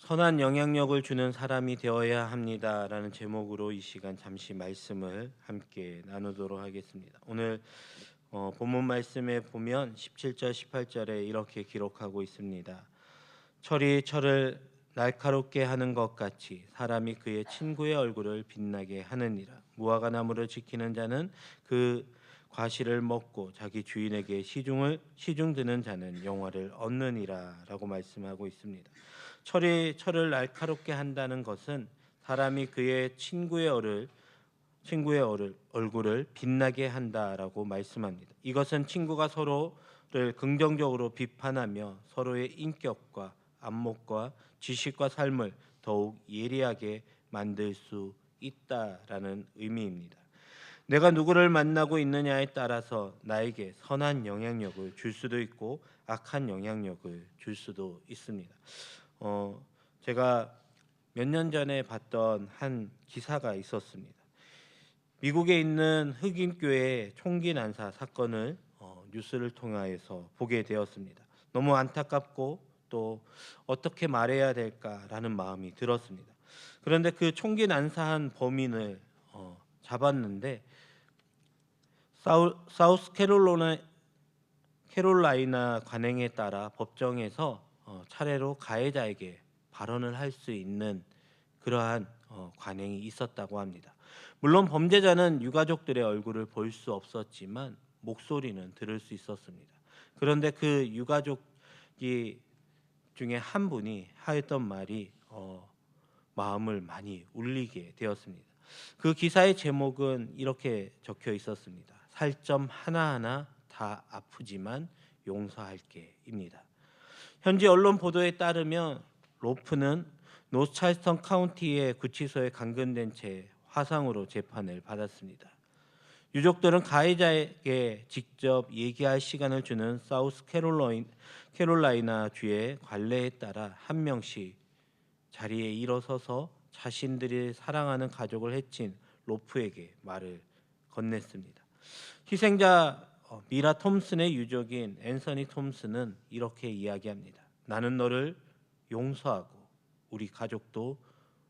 선한 영향력을 주는 사람이 되어야 합니다라는 제목으로 이 시간 잠시 말씀을 함께 나누도록 하겠습니다. 오늘 본문 말씀에 보면 17절 18절에 이렇게 기록하고 있습니다. 철이 철을 날카롭게 하는 것 같이 사람이 그의 친구의 얼굴을 빛나게 하느니라. 무화과 나무를 지키는 자는 그 과실을 먹고 자기 주인에게 시중 드는 자는 영화를 얻느니라라고 말씀하고 있습니다. 철이 철을 날카롭게 한다는 것은 사람이 그의 친구의 얼굴을 빛나게 한다라고 말씀합니다. 이것은 친구가 서로를 긍정적으로 비판하며 서로의 인격과 안목과 지식과 삶을 더욱 예리하게 만들 수 있다라는 의미입니다. 내가 누구를 만나고 있느냐에 따라서 나에게 선한 영향력을 줄 수도 있고 악한 영향력을 줄 수도 있습니다. 제가 몇 년 전에 봤던 한 기사가 있었습니다. 미국에 있는 흑인 교회 총기 난사 사건을 뉴스를 통하여서 보게 되었습니다. 너무 안타깝고 또 어떻게 말해야 될까라는 마음이 들었습니다. 그런데 그 총기 난사한 범인을 잡았는데 사우스 캐롤라이나 관행에 따라 법정에서 차례로 가해자에게 발언을 할 수 있는 그러한 관행이 있었다고 합니다. 물론 범죄자는 유가족들의 얼굴을 볼 수 없었지만 목소리는 들을 수 있었습니다. 그런데 그 유가족이 중에 한 분이 하였던 말이 마음을 많이 울리게 되었습니다. 그 기사의 제목은 이렇게 적혀 있었습니다. 살점 하나하나 다 아프지만 용서할게입니다. 현지 언론 보도에 따르면 로프는 노스찰스턴 카운티의 구치소에 감금된 채 화상으로 재판을 받았습니다. 유족들은 가해자에게 직접 얘기할 시간을 주는 사우스 캐롤라이나 주의 관례에 따라 한 명씩 자리에 일어서서 자신들이 사랑하는 가족을 해친 로프에게 말을 건넸습니다. 희생자 미라 톰슨의 유족인 앤서니 톰슨은 이렇게 이야기합니다. 나는 너를 용서하고 우리 가족도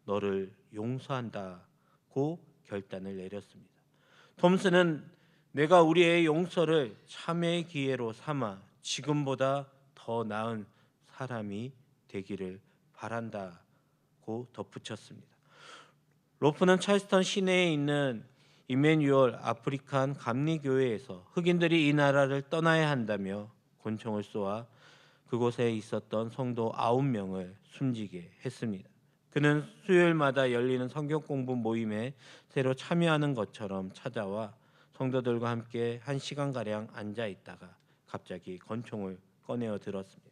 너를 용서한다고 결단을 내렸습니다. 톰슨은 내가 우리 애의 용서를 참회의 기회로 삼아 지금보다 더 나은 사람이 되기를 바란다고 덧붙였습니다. 로프는 찰스턴 시내에 있는 이메뉴얼 아프리칸 감리교회에서 흑인들이 이 나라를 떠나야 한다며 권총을 쏘아 그곳에 있었던 성도 9명을 숨지게 했습니다. 그는 수요일마다 열리는 성경 공부 모임에 새로 참여하는 것처럼 찾아와 성도들과 함께 1시간가량 앉아 있다가 갑자기 권총을 꺼내어 들었습니다.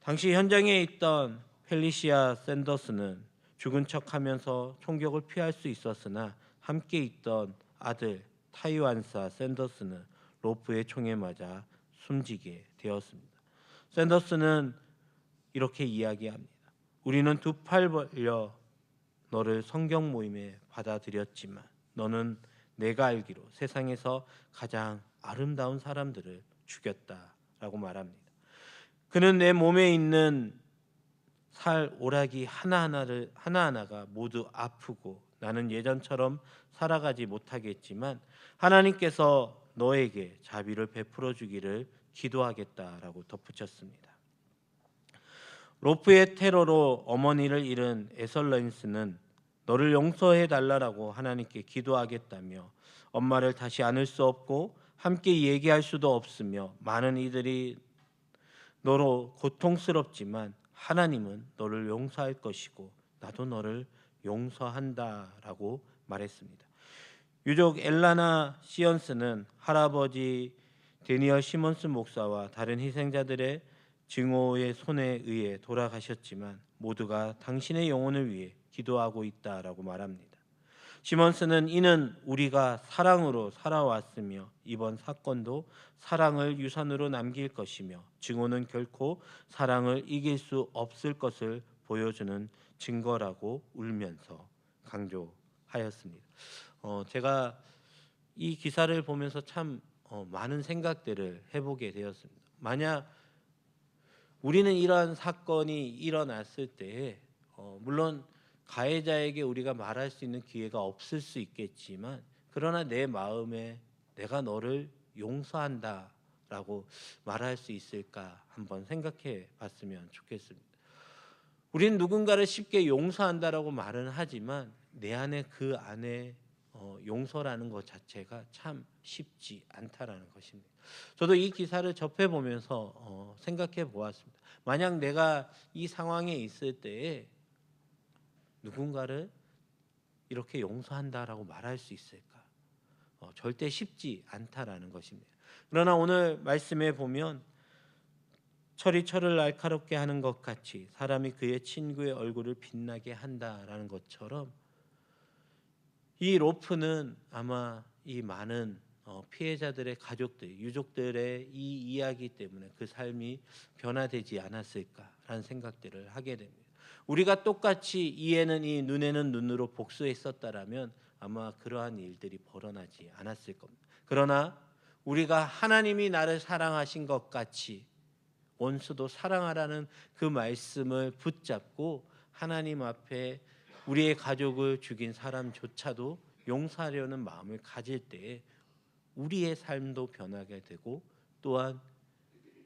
당시 현장에 있던 펠리시아 샌더스는 죽은 척하면서 총격을 피할 수 있었으나 함께 있던 아들 타이완사 샌더스는 로프의 총에 맞아 숨지게 되었습니다. 샌더스는 이렇게 이야기합니다. 우리는 두 팔 벌려 너를 성경 모임에 받아들였지만 너는 내가 알기로 세상에서 가장 아름다운 사람들을 죽였다라고 말합니다. 그는 내 몸에 있는 살 오라기 하나하나가 모두 아프고 나는 예전처럼 살아가지 못하겠지만 하나님께서 너에게 자비를 베풀어 주기를 기도하겠다라고 덧붙였습니다. 로프의 테러로 어머니를 잃은 에설런스는 너를 용서해 달라고 하나님께 기도하겠다며 엄마를 다시 안을 수 없고 함께 얘기할 수도 없으며 많은 이들이 너로 고통스럽지만 하나님은 너를 용서할 것이고 나도 너를 용서한다라고 말했습니다. 유족 엘라나 시언스는 할아버지 데니얼 시몬스 목사와 다른 희생자들의 증오의 손에 의해 돌아가셨지만 모두가 당신의 영혼을 위해 기도하고 있다라고 말합니다. 시몬스는 이는 우리가 사랑으로 살아왔으며 이번 사건도 사랑을 유산으로 남길 것이며 증오는 결코 사랑을 이길 수 없을 것을 보여주는 증거라고 울면서 강조하였습니다. 제가 이 기사를 보면서 참 많은 생각들을 해보게 되었습니다. 만약 우리는 이러한 사건이 일어났을 때에 물론 가해자에게 우리가 말할 수 있는 기회가 없을 수 있겠지만, 그러나 내 마음에 내가 너를 용서한다라고 말할 수 있을까 한번 생각해 봤으면 좋겠습니다. 우리는 누군가를 쉽게 용서한다라고 말은 하지만 내 안에 그 안에 용서라는 것 자체가 참 쉽지 않다라는 것입니다. 저도 이 기사를 접해 보면서 생각해 보았습니다. 만약 내가 이 상황에 있을 때에 누군가를 이렇게 용서한다라고 말할 수 있을까? 절대 쉽지 않다라는 것입니다. 그러나 오늘 말씀에 보면 철이 철을 날카롭게 하는 것 같이 사람이 그의 친구의 얼굴을 빛나게 한다라는 것처럼, 이 로프는 아마 이 많은 피해자들의 가족들, 유족들의 이 이야기 때문에 그 삶이 변화되지 않았을까라는 생각들을 하게 됩니다. 우리가 똑같이 이에는 이 눈에는 눈으로 복수했었다라면 아마 그러한 일들이 벌어나지 않았을 겁니다. 그러나 우리가 하나님이 나를 사랑하신 것 같이 원수도 사랑하라는 그 말씀을 붙잡고 하나님 앞에 우리의 가족을 죽인 사람조차도 용서하려는 마음을 가질 때에 우리의 삶도 변하게 되고 또한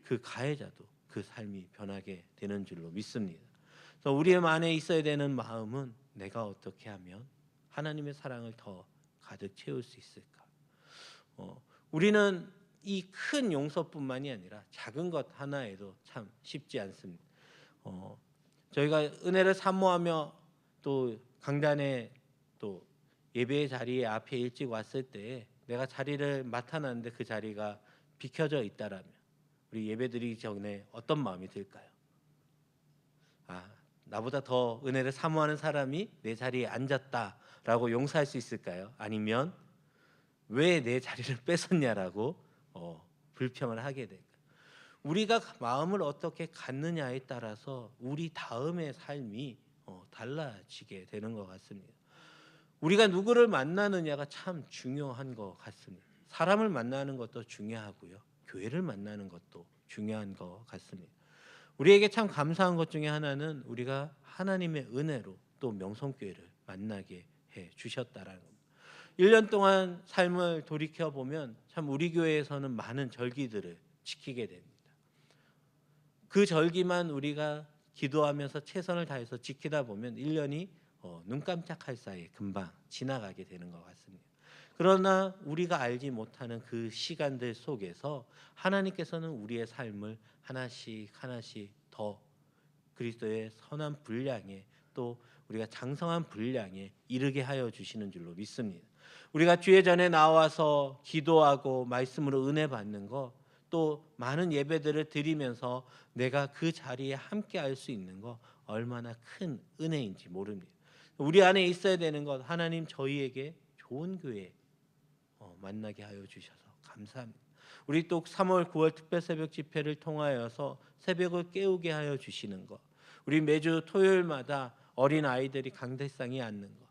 그 가해자도 그 삶이 변하게 되는 줄로 믿습니다. 그래서 우리 안에 있어야 되는 마음은 내가 어떻게 하면 하나님의 사랑을 더 가득 채울 수 있을까? 우리는 이 큰 용서뿐만이 아니라 작은 것 하나에도 참 쉽지 않습니다. 저희가 은혜를 사모하며 또 강단에 또 예배의 자리에 앞에 일찍 왔을 때 내가 자리를 맡아놨는데 그 자리가 비켜져 있다라면 우리 예배드리기 전에 어떤 마음이 들까요? 나보다 더 은혜를 사모하는 사람이 내 자리에 앉았다라고 용서할 수 있을까요? 아니면 왜 내 자리를 뺏었냐라고 불평을 하게 될까요? 우리가 마음을 어떻게 갖느냐에 따라서 우리 다음의 삶이 달라지게 되는 것 같습니다. 우리가 누구를 만나느냐가 참 중요한 것 같습니다. 사람을 만나는 것도 중요하고요, 교회를 만나는 것도 중요한 것 같습니다. 우리에게 참 감사한 것 중에 하나는 우리가 하나님의 은혜로 또 명성교회를 만나게 해 주셨다라는 겁니다. 1년 동안 삶을 돌이켜 보면 참 우리 교회에서는 많은 절기들을 지키게 됩니다. 그 절기만 우리가 기도하면서 최선을 다해서 지키다 보면 1년이 눈 깜짝할 사이에 금방 지나가게 되는 것 같습니다. 그러나 우리가 알지 못하는 그 시간들 속에서 하나님께서는 우리의 삶을 하나씩 하나씩 더 그리스도의 선한 분량에 또 우리가 장성한 분량에 이르게 하여 주시는 줄로 믿습니다. 우리가 주의 전에 나와서 기도하고 말씀으로 은혜 받는 거, 또 많은 예배들을 드리면서 내가 그 자리에 함께 할 수 있는 거 얼마나 큰 은혜인지 모릅니다. 우리 안에 있어야 되는 것, 하나님 저희에게 좋은 교회 만나게 하여 주셔서 감사합니다. 우리 또 3월 9월 특별 새벽 집회를 통하여서 새벽을 깨우게 하여 주시는 것, 우리 매주 토요일마다 어린 아이들이 강대상에 앉는 것,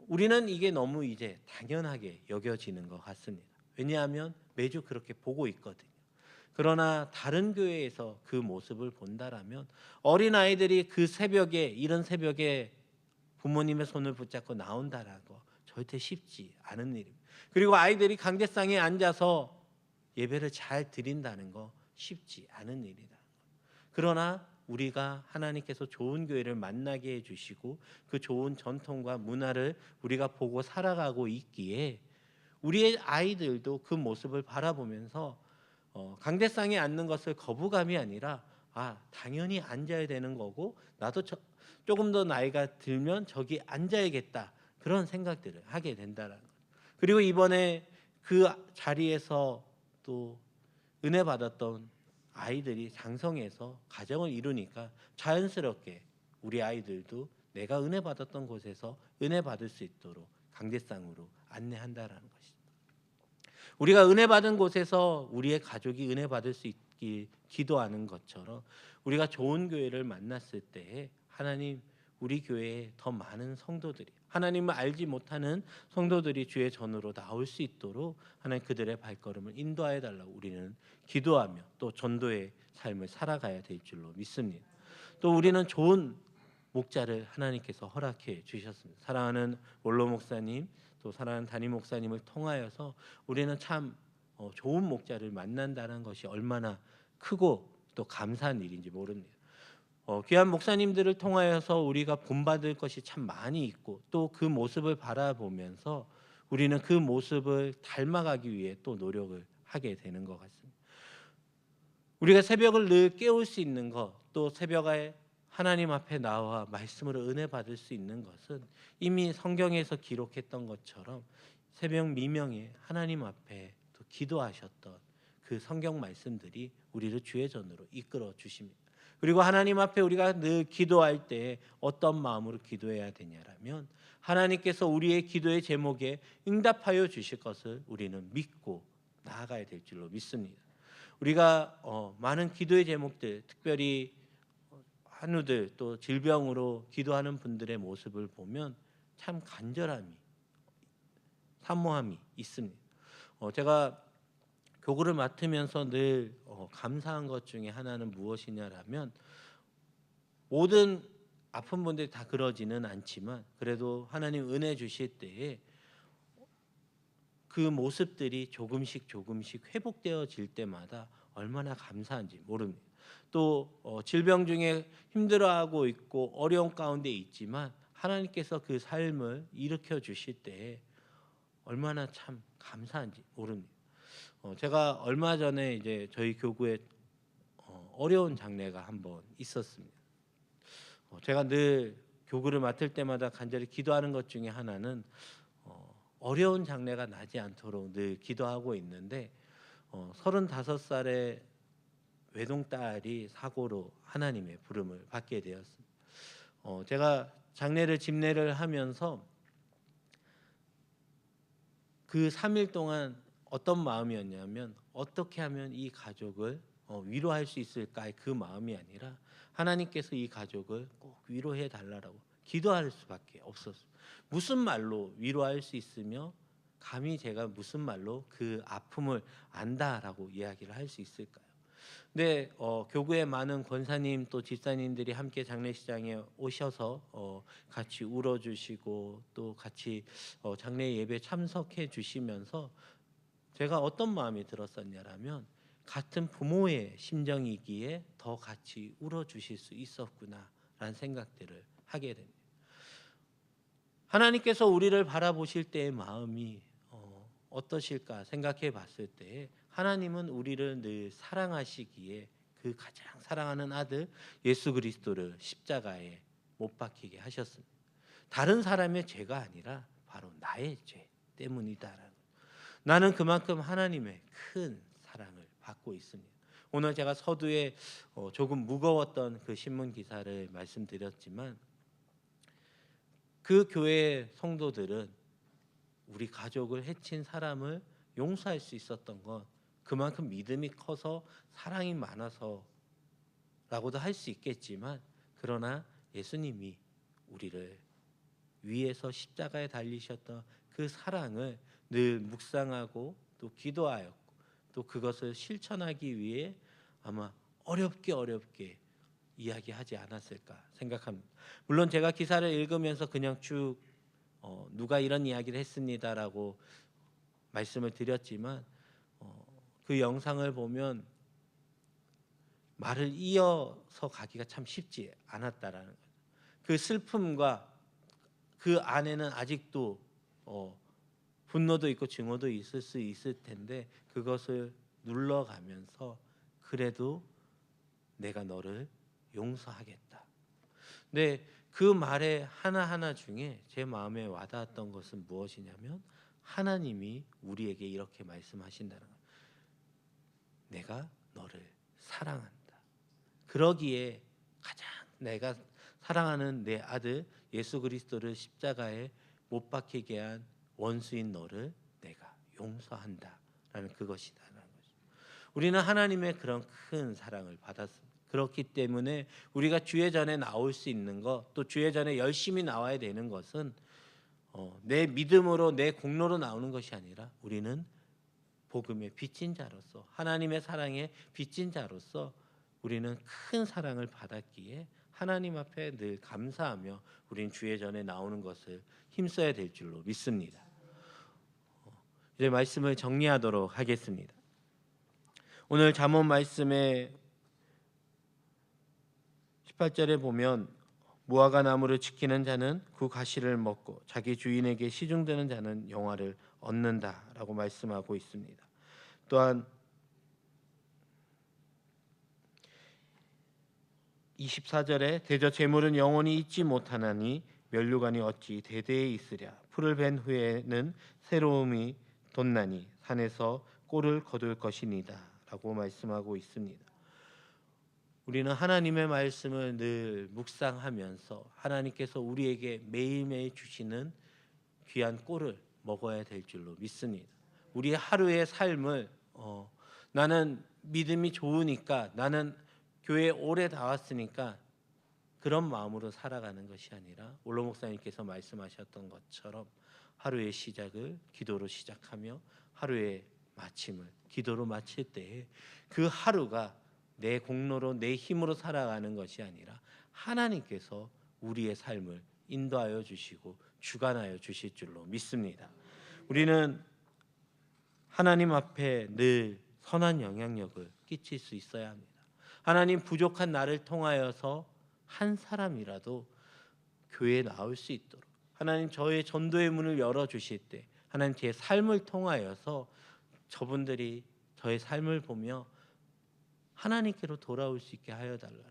우리는 이게 너무 이제 당연하게 여겨지는 것 같습니다. 왜냐하면 매주 그렇게 보고 있거든요. 그러나 다른 교회에서 그 모습을 본다라면 어린 아이들이 그 새벽에, 이런 새벽에 부모님의 손을 붙잡고 나온다라고 절대 쉽지 않은 일입니다. 그리고 아이들이 강대상에 앉아서 예배를 잘 드린다는 거 쉽지 않은 일이다. 그러나 우리가 하나님께서 좋은 교회를 만나게 해주시고 그 좋은 전통과 문화를 우리가 보고 살아가고 있기에 우리의 아이들도 그 모습을 바라보면서 강대상에 앉는 것을 거부감이 아니라 당연히 앉아야 되는 거고 나도 조금 더 나이가 들면 저기 앉아야겠다, 그런 생각들을 하게 된다는 것. 그리고 이번에 그 자리에서 또 은혜 받았던 아이들이 장성해서 가정을 이루니까 자연스럽게 우리 아이들도 내가 은혜 받았던 곳에서 은혜 받을 수 있도록 강대상으로 안내한다라는 것입니다. 우리가 은혜 받은 곳에서 우리의 가족이 은혜 받을 수 있길 기도하는 것처럼 우리가 좋은 교회를 만났을 때 하나님, 우리 교회에 더 많은 성도들이, 하나님을 알지 못하는 성도들이 주의 전으로 나올 수 있도록 하나님 그들의 발걸음을 인도하여 달라고 우리는 기도하며 또 전도의 삶을 살아가야 될 줄로 믿습니다. 또 우리는 좋은 목자를 하나님께서 허락해 주셨습니다. 사랑하는 원로 목사님, 또 사랑하는 담임 목사님을 통하여서 우리는 참 좋은 목자를 만난다는 것이 얼마나 크고 또 감사한 일인지 모릅니다. 귀한 목사님들을 통하여서 우리가 본받을 것이 참 많이 있고, 또 그 모습을 바라보면서 우리는 그 모습을 닮아가기 위해 또 노력을 하게 되는 것 같습니다. 우리가 새벽을 늘 깨울 수 있는 것, 또 새벽에 하나님 앞에 나와 말씀으로 은혜 받을 수 있는 것은 이미 성경에서 기록했던 것처럼 새벽 미명에 하나님 앞에 또 기도하셨던 그 성경 말씀들이 우리를 주의 전으로 이끌어 주십니다. 그리고 하나님 앞에 우리가 늘 기도할 때 어떤 마음으로 기도해야 되냐라면, 하나님께서 우리의 기도의 제목에 응답하여 주실 것을 우리는 믿고 나아가야 될 줄로 믿습니다. 우리가 많은 기도의 제목들, 특별히 한우들, 또 질병으로 기도하는 분들의 모습을 보면 참 간절함이, 사모함이 있습니다. 제가 교구를 맡으면서 늘 감사한 것 중에 하나는 무엇이냐라면, 모든 아픈 분들이 다 그러지는 않지만 그래도 하나님 은혜 주실 때에 그 모습들이 조금씩 회복되어질 때마다 얼마나 감사한지 모릅니다. 또 질병 중에 힘들어하고 있고 어려운 가운데 있지만 하나님께서 그 삶을 일으켜 주실 때에 얼마나 참 감사한지 모릅니다. 제가 얼마 전에 이제 저희 교구에 어려운 장례가 한번 있었습니다. 제가 늘 교구를 맡을 때마다 간절히 기도하는 것 중에 하나는 어려운 장례가 나지 않도록 늘 기도하고 있는데, 35살의 외동딸이 사고로 하나님의 부름을 받게 되었습니다. 제가 장례를 집례를 하면서 그 3일 동안 어떤 마음이었냐면, 어떻게 하면 이 가족을 위로할 수 있을까의 그 마음이 아니라 하나님께서 이 가족을 꼭 위로해 달라고 기도할 수밖에 없었어요. 무슨 말로 위로할 수 있으며 감히 제가 무슨 말로 그 아픔을 안다라고 이야기를 할 수 있을까요? 근데 교구의 많은 권사님 또 집사님들이 함께 장례식장에 오셔서 같이 울어주시고 또 같이 장례 예배 참석해 주시면서 제가 어떤 마음이 들었었냐라면, 같은 부모의 심정이기에 더 같이 울어주실 수 있었구나라는 생각들을 하게 됩니다. 하나님께서 우리를 바라보실 때의 마음이 어떠실까 생각해 봤을 때, 하나님은 우리를 늘 사랑하시기에 그 가장 사랑하는 아들 예수 그리스도를 십자가에 못 박히게 하셨습니다. 다른 사람의 죄가 아니라 바로 나의 죄 때문이다라는, 나는 그만큼 하나님의 큰 사랑을 받고 있습니다. 오늘 제가 서두에 조금 무거웠던 그 신문 기사를 말씀드렸지만, 그 교회 성도들은 우리 가족을 해친 사람을 용서할 수 있었던 건 그만큼 믿음이 커서 사랑이 많아서라고도 할 수 있겠지만, 그러나 예수님이 우리를 위에서 십자가에 달리셨던 그 사랑을 늘 묵상하고 또 기도하였고, 또 그것을 실천하기 위해 아마 어렵게 이야기하지 않았을까 생각합니다. 물론 제가 기사를 읽으면서 그냥 쭉 누가 이런 이야기를 했습니다라고 말씀을 드렸지만, 그 영상을 보면 말을 이어서 가기가 참 쉽지 않았다라는 거예요. 그 슬픔과 그 안에는 아직도 분노도 있고 증오도 있을 수 있을 텐데, 그것을 눌러가면서 그래도 내가 너를 용서하겠다. 근데 그 말의 하나하나 중에 제 마음에 와닿았던 것은 무엇이냐면, 하나님이 우리에게 이렇게 말씀하신다는 거예요. 내가 너를 사랑한다. 그러기에 가장 내가 사랑하는 내 아들 예수 그리스도를 십자가에 못 박히게 한 원수인 너를 내가 용서한다라는 그것이다라는 거죠. 우리는 하나님의 그런 큰 사랑을 받았습니다. 그렇기 때문에 우리가 주의 전에 나올 수 있는 것, 또 주의 전에 열심히 나와야 되는 것은 내 믿음으로 내 공로로 나오는 것이 아니라, 우리는 복음의 빚진 자로서, 하나님의 사랑의 빚진 자로서 우리는 큰 사랑을 받았기에 하나님 앞에 늘 감사하며 우린 주의 전에 나오는 것을 힘써야 될 줄로 믿습니다. 이제 말씀을 정리하도록 하겠습니다. 오늘 잠언 말씀의 18절에 보면 무화과 나무를 지키는 자는 그 가시를 먹고 자기 주인에게 시중드는 자는 영화를 얻는다라고 말씀하고 있습니다. 또한 24절에 대저 재물은 영원히 잊지 못하나니 면류관이 어찌 대대에 있으랴. 풀을 벤 후에는 새로움이 돋나니 산에서 꼴을 거둘 것이니다 라고 말씀하고 있습니다. 우리는 하나님의 말씀을 늘 묵상하면서 하나님께서 우리에게 매일매일 주시는 귀한 꼴을 먹어야 될 줄로 믿습니다. 우리의 하루의 삶을 나는 믿음이 좋으니까, 나는 교회에 오래 나왔으니까 그런 마음으로 살아가는 것이 아니라 올로 목사님께서 말씀하셨던 것처럼 하루의 시작을 기도로 시작하며 하루의 마침을 기도로 마칠 때에 그 하루가 내 공로로 내 힘으로 살아가는 것이 아니라 하나님께서 우리의 삶을 인도하여 주시고 주관하여 주실 줄로 믿습니다. 우리는 하나님 앞에 늘 선한 영향력을 끼칠 수 있어야 합니다. 하나님, 부족한 나를 통하여서 한 사람이라도 교회에 나올 수 있도록 하나님, 저의 전도의 문을 열어주실 때 하나님, 제 삶을 통하여서 저분들이 저의 삶을 보며 하나님께로 돌아올 수 있게 하여 달라라.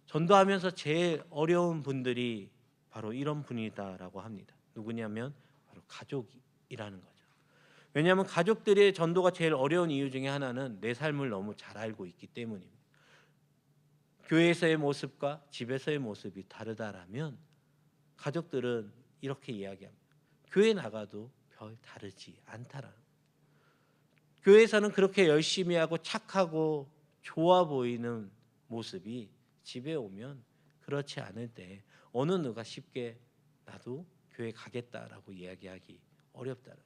전도하면서 제일 어려운 분들이 바로 이런 분이다라고 합니다. 누구냐면 바로 가족이라는 거죠. 왜냐하면 가족들의 전도가 제일 어려운 이유 중에 하나는 내 삶을 너무 잘 알고 있기 때문입니다. 교회에서의 모습과 집에서의 모습이 다르다라면 가족들은 이렇게 이야기합니다. 교회 나가도 별 다르지 않다라는 거예요. 교회에서는 그렇게 열심히 하고 착하고 좋아 보이는 모습이 집에 오면 그렇지 않을 때 어느 누가 쉽게 나도 교회 가겠다라고 이야기하기 어렵다는.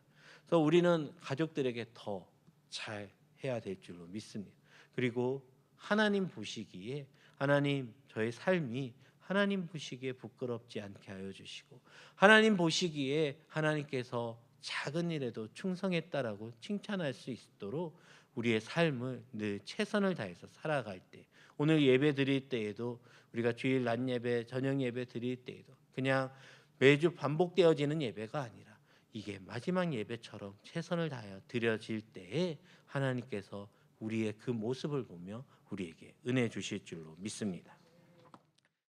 그래서 우리는 가족들에게 더 잘 해야 될 줄로 믿습니다. 그리고 하나님 보시기에 하나님, 저의 삶이 하나님 보시기에 부끄럽지 않게 하여 주시고 하나님 보시기에 하나님께서 작은 일에도 충성했다라고 칭찬할 수 있도록 우리의 삶을 늘 최선을 다해서 살아갈 때, 오늘 예배 드릴 때에도 우리가 주일 낮 예배, 저녁 예배 드릴 때에도 그냥 매주 반복되어지는 예배가 아니라 이게 마지막 예배처럼 최선을 다하여 드려질 때에 하나님께서 우리의 그 모습을 보며 우리에게 은혜 주실 줄로 믿습니다.